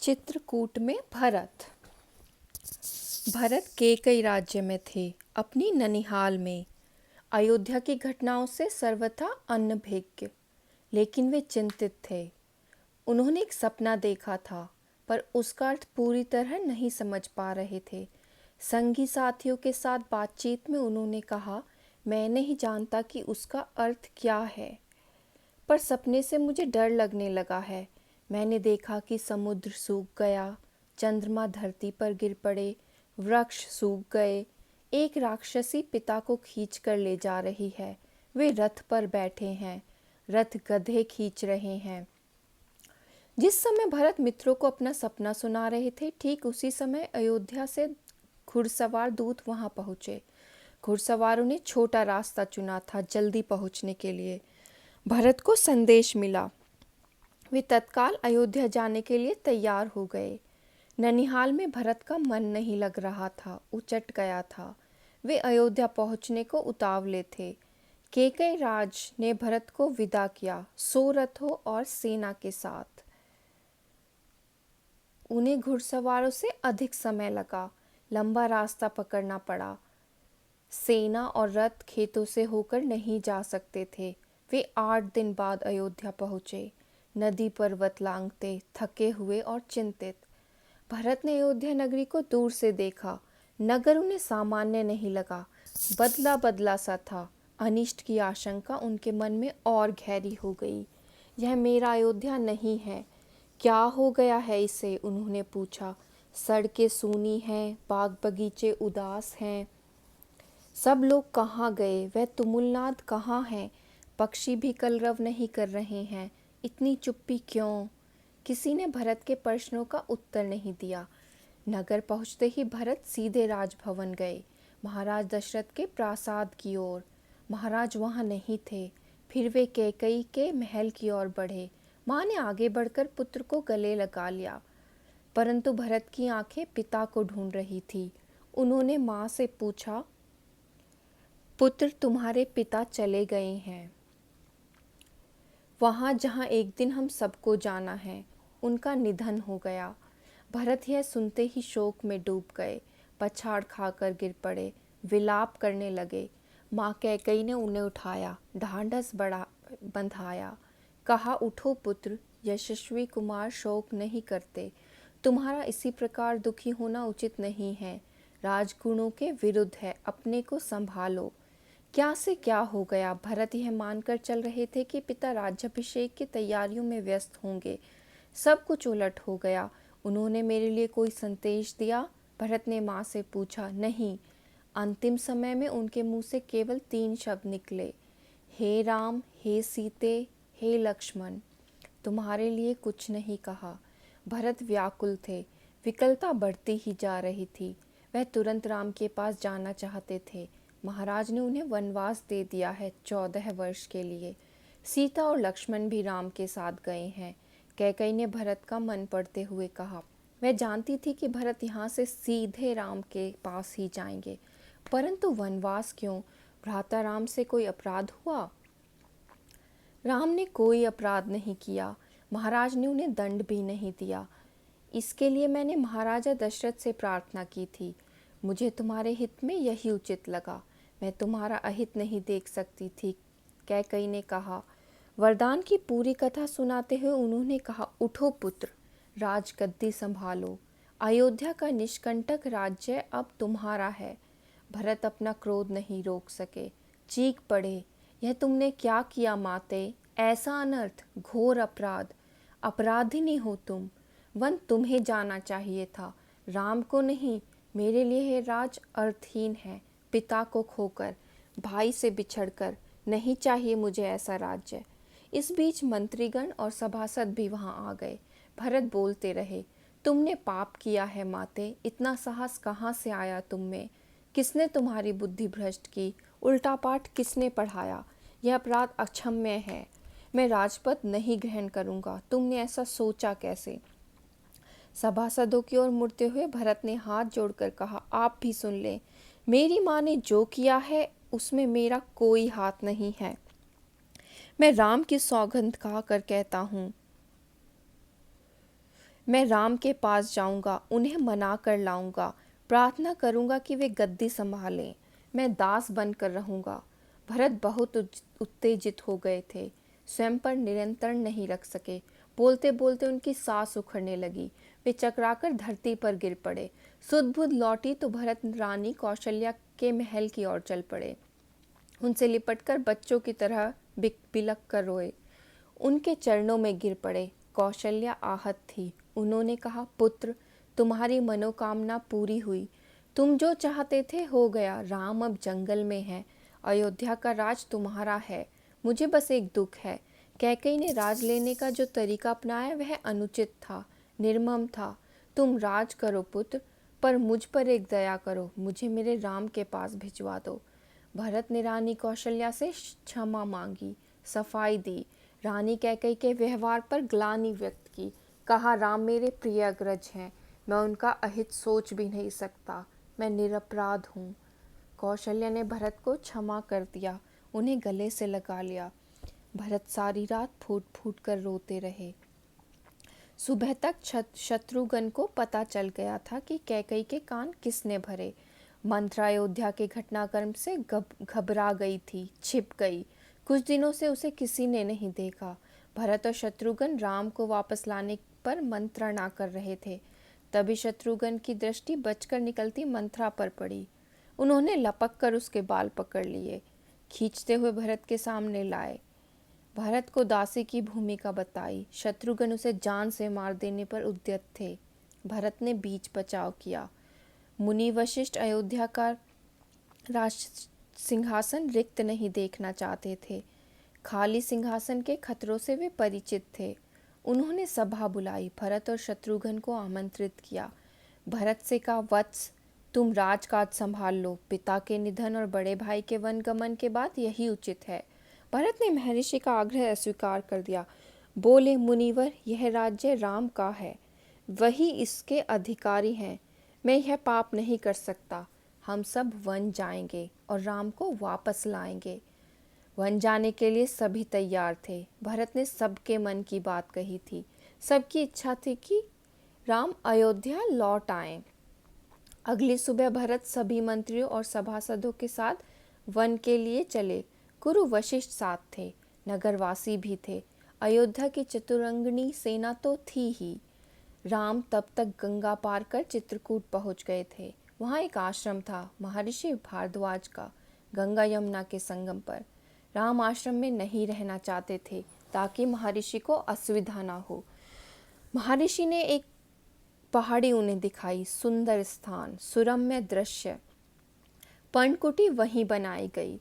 चित्रकूट में भरत। भरत केकई राज्य में थे, अपनी ननिहाल में। अयोध्या की घटनाओं से सर्वथा अनभिज्ञ, लेकिन वे चिंतित थे। उन्होंने एक सपना देखा था, पर उसका अर्थ पूरी तरह नहीं समझ पा रहे थे। संगी साथियों के साथ बातचीत में उन्होंने कहा, मैं नहीं जानता कि उसका अर्थ क्या है, पर सपने से मुझे डर लगने लगा है। मैंने देखा कि समुद्र सूख गया, चंद्रमा धरती पर गिर पड़े, वृक्ष सूख गए। एक राक्षसी पिता को खींच कर ले जा रही है। वे रथ पर बैठे हैं, रथ गधे खींच रहे हैं। जिस समय भरत मित्रों को अपना सपना सुना रहे थे, ठीक उसी समय अयोध्या से घुड़सवार दूत वहां पहुंचे। घुड़सवारों ने छोटा रास्ता चुना था जल्दी पहुंचने के लिए। भरत को संदेश मिला। वे तत्काल अयोध्या जाने के लिए तैयार हो गए। ननिहाल में भरत का मन नहीं लग रहा था, उचट गया था। वे अयोध्या पहुंचने को उतावले थे। केकई राज ने भरत को विदा किया, 100 रथों और सेना के साथ। उन्हें घुड़सवारों से अधिक समय लगा, लंबा रास्ता पकड़ना पड़ा। सेना और रथ खेतों से होकर नहीं जा सकते थे। वे 8 दिन बाद अयोध्या पहुंचे, नदी पर्वत लांघते, थके हुए और चिंतित। भरत ने अयोध्या नगरी को दूर से देखा। नगर उन्हें सामान्य नहीं लगा, बदला बदला सा था। अनिष्ट की आशंका उनके मन में और गहरी हो गई। यह मेरा अयोध्या नहीं है, क्या हो गया है इसे? उन्होंने पूछा। सड़कें सूनी हैं, बाग बगीचे उदास हैं। सब लोग कहाँ गए? वह तुमुलनाद कहाँ है? पक्षी भी कलरव नहीं कर रहे हैं। इतनी चुप्पी क्यों? किसी ने भरत के प्रश्नों का उत्तर नहीं दिया। नगर पहुंचते ही भरत सीधे राजभवन गए, महाराज दशरथ के प्रासाद की ओर। महाराज वहां नहीं थे। फिर वे कैकई के महल की ओर बढ़े। माँ ने आगे बढ़कर पुत्र को गले लगा लिया, परंतु भरत की आंखें पिता को ढूंढ रही थी। उन्होंने माँ से पूछा, पुत्र, तुम्हारे पिता चले गए हैं वहां जहां एक दिन हम सबको जाना है। उनका निधन हो गया। भरत यह सुनते ही शोक में डूब गए, पछाड़ खाकर गिर पड़े, विलाप करने लगे। माँ कैकई ने उन्हें उठाया, ढांढस बंधाया, कहा, उठो पुत्र, यशस्वी कुमार शोक नहीं करते। तुम्हारा इसी प्रकार दुखी होना उचित नहीं है। राजगुणों के विरुद्ध है, अपने को संभालो। क्या से क्या हो गया? भरत यह मानकर चल रहे थे कि पिता राज्याभिषेक की तैयारियों में व्यस्त होंगे। सब कुछ उलट हो गया। उन्होंने मेरे लिए कोई संदेश दिया? भरत ने माँ से पूछा। नहीं। अंतिम समय में उनके मुंह से केवल 3 शब्द निकले, हे राम, हे सीते, हे लक्ष्मण। तुम्हारे लिए कुछ नहीं कहा। भरत व्याकुल थे, विकलता बढ़ती ही जा रही थी। वह तुरंत राम के पास जाना चाहते थे। महाराज ने उन्हें वनवास दे दिया है 14 वर्ष के लिए। सीता और लक्ष्मण भी राम के साथ गए हैं। कैकई ने भरत का मन पड़ते हुए कहा। मैं जानती थी कि भरत यहाँ से सीधे राम के पास ही जाएंगे, परंतु वनवास क्यों? भ्राता राम से कोई अपराध हुआ? राम ने कोई अपराध नहीं किया। महाराज ने उन्हें दंड भी नहीं दिया। इसके लिए मैंने महाराजा दशरथ से प्रार्थना की थी। मुझे तुम्हारे हित में यही उचित लगा। मैं तुम्हारा अहित नहीं देख सकती थी, कैकई ने कहा। वरदान की पूरी कथा सुनाते हुए उन्होंने कहा, उठो पुत्र, राजगद्दी संभालो। अयोध्या का निष्कंटक राज्य अब तुम्हारा है। भरत अपना क्रोध नहीं रोक सके, चीख पड़े, यह तुमने क्या किया माते? ऐसा अनर्थ, घोर अपराध। अपराधिनी हो तुम। वन तुम्हें जाना चाहिए था, राम को नहीं। मेरे लिए यह राज अर्थहीन है। पिता को खोकर, भाई से बिछड़कर, नहीं चाहिए मुझे ऐसा राज्य। इस बीच मंत्रीगण और सभासद भी वहां आ गए। भरत बोलते रहे, तुमने पाप किया है माते, इतना साहस कहाँ से आया तुम में? किसने तुम्हारी बुद्धि भ्रष्ट की? उल्टा पाठ किसने पढ़ाया? यह अपराध अक्षम्य है। मैं राजपद नहीं ग्रहण करूंगा। तुमने ऐसा सोचा कैसे? सभासदों की ओर मुड़ते हुए भरत ने हाथ जोड़कर कहा, आप भी सुन लें। मेरी माँ ने जो किया है उसमें मेरा कोई हाथ नहीं है। मैं राम की सौगंध खाकर कहता हूँ, मैं राम के पास जाऊंगा, उन्हें मना कर लाऊंगा, प्रार्थना करूंगा कि वे गद्दी संभालें। मैं दास बनकर रहूंगा। भरत बहुत उत्तेजित हो गए थे, स्वयं पर नियंत्रण नहीं रख सके। बोलते बोलते उनकी सांस उखड़ने लगी, वे चकराकर धरती पर गिर पड़े। सुध बुध लौटी तो भरत रानी कौशल्या के महल की ओर चल पड़े। उनसे लिपटकर बच्चों की तरह बिलख कर रोए, उनके चरणों में गिर पड़े। कौशल्या आहत थी। उन्होंने कहा, पुत्र, तुम्हारी मनोकामना पूरी हुई, तुम जो चाहते थे हो गया। राम अब जंगल में है, अयोध्या का राज तुम्हारा है। मुझे बस एक दुख है, कैकेयी ने राज लेने का जो तरीका अपनाया वह अनुचित था, निर्मम था। तुम राज करो पुत्र, पर मुझ पर एक दया करो, मुझे मेरे राम के पास भिजवा दो। भरत ने रानी कौशल्या से क्षमा मांगी, सफाई दी, रानी कैकेयी के व्यवहार पर ग्लानि व्यक्त की। कहा, राम मेरे प्रिय अग्रज हैं, मैं उनका अहित सोच भी नहीं सकता, मैं निरपराध हूँ। कौशल्या ने भरत को क्षमा कर दिया, उन्हें गले से लगा लिया। भरत सारी रात फूट फूट कर रोते रहे। सुबह तक शत्रुघ्न को पता चल गया था कि कैकेयी के कान किसने भरे। मंत्रा अयोध्या के घटनाक्रम से घबरा गई थी, छिप गई। कुछ दिनों से उसे किसी ने नहीं देखा। भरत और शत्रुघ्न राम को वापस लाने पर मंत्रणा कर रहे थे। तभी शत्रुघ्न की दृष्टि बचकर निकलती मंत्रा पर पड़ी। उन्होंने लपक कर उसके बाल पकड़ लिए, खींचते हुए भरत के सामने लाए। भरत को दासी की भूमिका बताई। शत्रुघ्न उसे जान से मार देने पर उद्यत थे। भरत ने बीच बचाव किया। मुनि वशिष्ठ अयोध्या का राज सिंहासन रिक्त नहीं देखना चाहते थे। खाली सिंहासन के खतरों से वे परिचित थे। उन्होंने सभा बुलाई, भरत और शत्रुघ्न को आमंत्रित किया। भरत से कहा, वत्स, तुम राजकाज संभाल लो, पिता के निधन और बड़े भाई के वनगमन के बाद यही उचित है। भरत ने महर्षि का आग्रह अस्वीकार कर दिया। बोले, मुनिवर, यह राज्य राम का है, वही इसके अधिकारी हैं। मैं यह पाप नहीं कर सकता। हम सब वन जाएंगे और राम को वापस लाएंगे। वन जाने के लिए सभी तैयार थे। भरत ने सबके मन की बात कही थी। सबकी इच्छा थी कि राम अयोध्या लौट आएं। अगली सुबह भरत सभी मंत्रियों और सभासदों के साथ वन के लिए चले। गुरु वशिष्ठ साथ थे, नगरवासी भी थे। अयोध्या की चतुरंगिनी सेना तो थी ही। राम तब तक गंगा पार कर चित्रकूट पहुंच गए थे। वहाँ एक आश्रम था, महर्षि भारद्वाज का, गंगा यमुना के संगम पर। राम आश्रम में नहीं रहना चाहते थे ताकि महर्षि को असुविधा ना हो। महर्षि ने एक पहाड़ी उन्हें दिखाई, सुंदर स्थान, सुरम्य दृश्य। पर्णकुटी वहीं बनाई गई।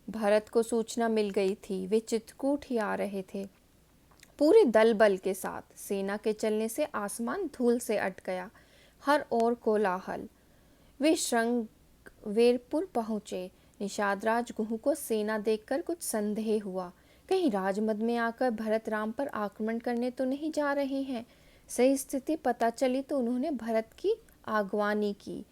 भरत को सूचना मिल गई थी, वे चित्रकूट ही आ रहे थे, पूरे दल बल के साथ। सेना के चलने से आसमान धूल से अट गया, हर ओर कोलाहल। वे श्रृंगवेरपुर पहुंचे। निषादराज गुह को सेना देखकर कुछ संदेह हुआ। कहीं राजमद में आकर भरत राम पर आक्रमण करने तो नहीं जा रहे हैं। सही स्थिति पता चली तो उन्होंने भरत की आगवानी की।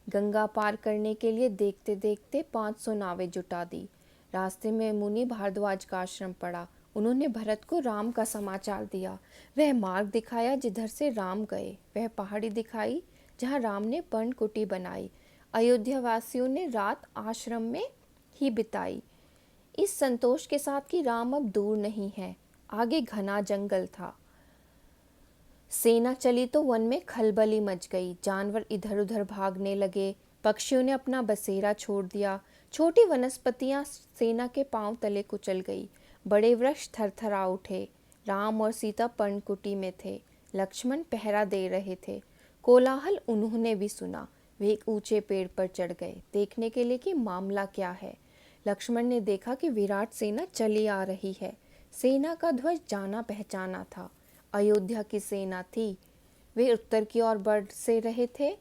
गंगा पार करने के लिए देखते देखते 500 नावें जुटा दी। रास्ते में मुनि भारद्वाज का आश्रम पड़ा। उन्होंने भरत को राम का समाचार दिया। वह मार्ग दिखाया जिधर से राम गए, वह पहाड़ी दिखाई जहाँ राम ने पर्णकुटी बनाई। अयोध्या वासियों ने रात आश्रम में ही बिताई, इस संतोष के साथ कि राम अब दूर नहीं है। आगे घना जंगल था। सेना चली तो वन में खलबली मच गई। जानवर इधर उधर भागने लगे, पक्षियों ने अपना बसेरा छोड़ दिया। छोटी वनस्पतियां सेना के पांव तले कुचल गई। बड़े वृक्ष थरथरा उठे। राम और सीता पर्णकुटी में थे। लक्ष्मण पहरा दे रहे थे। कोलाहल उन्होंने भी सुना। वे एक ऊंचे पेड़ पर चढ़ गए, देखने के लिए कि मामला क्या है। लक्ष्मण ने देखा कि विराट सेना चली आ रही है। सेना का ध्वज जाना पहचाना था, अयोध्या की सेना थी। वे उत्तर की ओर बढ़ से रहे थे।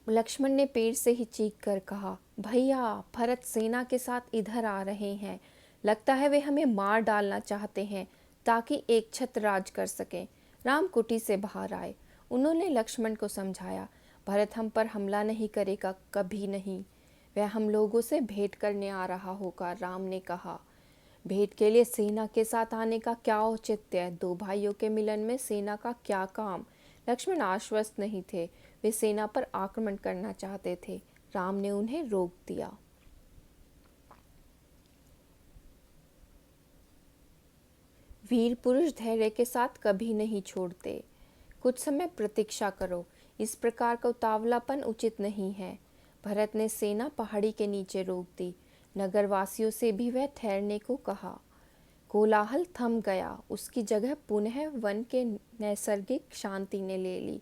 लक्ष्मण ने पेड़ से ही चीख कर कहा, भैया, भरत सेना के साथ इधर आ रहे हैं। लगता है वे हमें मार डालना चाहते हैं ताकि एक छत्र राज कर सकें। राम कुटी से बाहर आए। उन्होंने लक्ष्मण को समझाया, भरत हम पर हमला नहीं करेगा, कभी नहीं। वह हम लोगों से भेंट करने आ रहा होगा। राम ने कहा, भेंट के लिए सेना के साथ आने का क्या औचित्य है? दो भाइयों के मिलन में सेना का क्या काम? लक्ष्मण आश्वस्त नहीं थे। वे सेना पर आक्रमण करना चाहते थे। राम ने उन्हें रोक दिया। वीर पुरुष धैर्य के साथ कभी नहीं छोड़ते। कुछ समय प्रतीक्षा करो। इस प्रकार का उतावलापन उचित नहीं है। भरत ने सेना पहाड़ी के नीचे रोक दी। नगरवासियों से भी वह ठहरने को कहा। कोलाहल थम गया। उसकी जगह पुनः वन के नैसर्गिक शांति ने ले ली।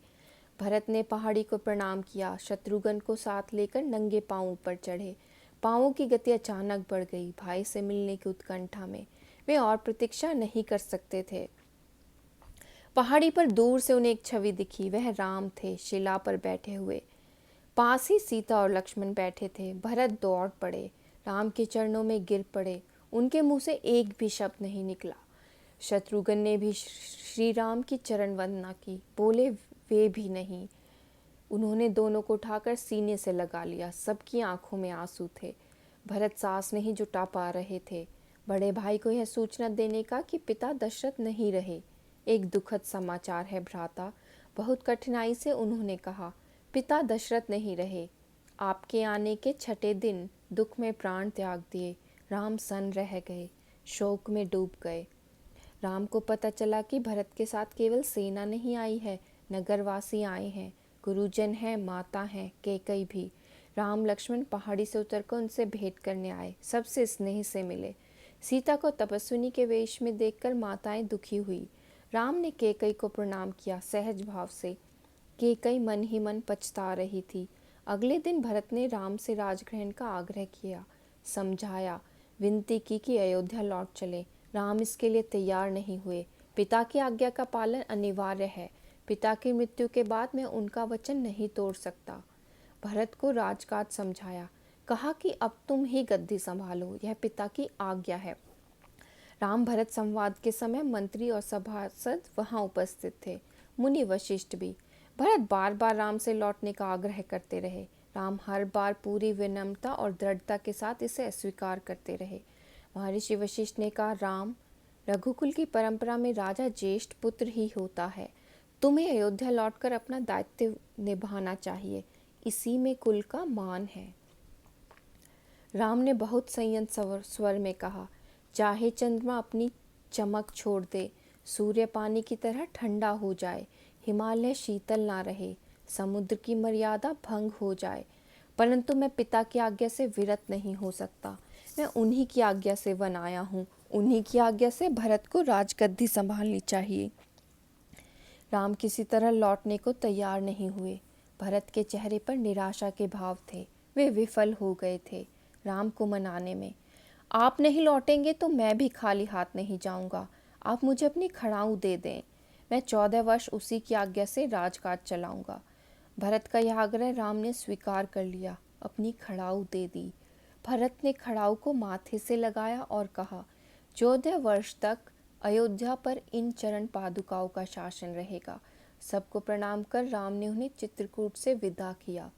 भरत ने पहाड़ी को प्रणाम किया। शत्रुघ्न को साथ लेकर नंगे पांव ऊपर चढ़े। पांवों की गति अचानक बढ़ गई। भाई से मिलने की उत्कंठा में वे और प्रतीक्षा नहीं कर सकते थे। पहाड़ी पर दूर से उन्हें एक छवि दिखी। वह राम थे, शिला पर बैठे हुए। पास ही सीता और लक्ष्मण बैठे थे। भरत दौड़ पड़े, राम के चरणों में गिर पड़े। उनके मुंह से एक भी शब्द नहीं निकला। शत्रुघ्न ने भी श्री राम की चरण वंदना की, बोले वे भी नहीं। उन्होंने दोनों को उठाकर सीने से लगा लिया। सबकी आंखों में आंसू थे। भरत सांस नहीं जुटा पा रहे थे। बड़े भाई को यह सूचना देने का कि पिता दशरथ नहीं रहे। एक दुखद समाचार है भ्राता। बहुत कठिनाई से उन्होंने कहा, पिता दशरथ नहीं रहे। आपके आने के छठे दिन दुख में प्राण त्याग दिए। राम सन्न रह गए, शोक में डूब गए। राम को पता चला कि भरत के साथ केवल सेना नहीं आई है, नगरवासी आए हैं, गुरुजन हैं, माता हैं, कैकई भी। राम लक्ष्मण पहाड़ी से उतरकर उनसे भेंट करने आए, सबसे स्नेह से मिले। सीता को तपस्विनी के वेश में देखकर माताएं दुखी हुई। राम ने कैकई को प्रणाम किया सहज भाव से। कैकई मन ही मन पछता रही थी। अगले दिन भरत ने राम से राजग्रहण का आग्रह किया, समझाया, विनती की कि अयोध्या लौट चले। राम इसके लिए तैयार नहीं हुए। पिता की आज्ञा का पालन अनिवार्य है। पिता की मृत्यु के बाद मैं उनका वचन नहीं तोड़ सकता। भरत को राजकाज समझाया, कहा कि अब तुम ही गद्दी संभालो, यह पिता की आज्ञा है। राम भरत संवाद के समय मंत्री और सभासद वहां उपस्थित थे, मुनि वशिष्ठ भी। भरत बार बार राम से लौटने का आग्रह करते रहे। राम हर बार पूरी विनम्रता और दृढ़ता के साथ इसे अस्वीकार करते रहे। महर्षि वशिष्ठ ने कहा, राम, रघुकुल की परंपरा में राजा ज्येष्ठ पुत्र ही होता है। तुम्हें अयोध्या लौटकर अपना दायित्व निभाना चाहिए, इसी में कुल का मान है। राम ने बहुत संयत स्वर में कहा, चाहे चंद्रमा अपनी चमक छोड़ दे, सूर्य पानी की तरह ठंडा हो जाए, हिमालय शीतल ना रहे, समुद्र की मर्यादा भंग हो जाए, परंतु मैं पिता की आज्ञा से विरत नहीं हो सकता। मैं उन्हीं की आज्ञा से वन आया हूँ। उन्हीं की आज्ञा से भरत को राजगद्दी संभालनी चाहिए। राम किसी तरह लौटने को तैयार नहीं हुए। भरत के चेहरे पर निराशा के भाव थे। वे विफल हो गए थे राम को मनाने में। आप नहीं लौटेंगे तो मैं भी खाली हाथ नहीं जाऊंगा। आप मुझे अपनी खड़ाऊ दे दें, मैं 14 वर्ष उसी की आज्ञा से राजकाज चलाऊंगा। भरत का यह आग्रह राम ने स्वीकार कर लिया, अपनी खड़ाऊ दे दी। भरत ने खड़ाऊ को माथे से लगाया और कहा, 14 वर्ष तक अयोध्या पर इन चरण पादुकाओं का शासन रहेगा। सबको प्रणाम कर राम ने उन्हें चित्रकूट से विदा किया।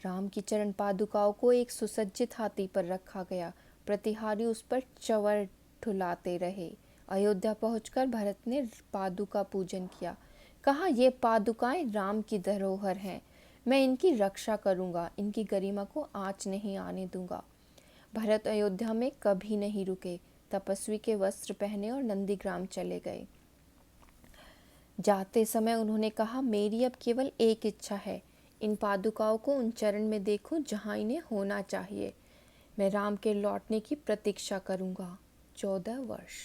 राम की चरण पादुकाओं को एक सुसज्जित हाथी पर रखा गया। प्रतिहारी उस पर चंवर ठुलाते रहे। अयोध्या पहुंचकर भरत ने पादुका पूजन किया। कहा, ये पादुकाएं राम की धरोहर हैं, मैं इनकी रक्षा करूंगा, इनकी गरिमा को आँच नहीं आने दूंगा। भरत अयोध्या में कभी नहीं रुके, तपस्वी के वस्त्र पहने और नंदीग्राम चले गए। जाते समय उन्होंने कहा, मेरी अब केवल एक इच्छा है, इन पादुकाओं को उन चरण में देखूं जहां इन्हें होना चाहिए। मैं राम के लौटने की प्रतीक्षा करूंगा। 14 वर्ष।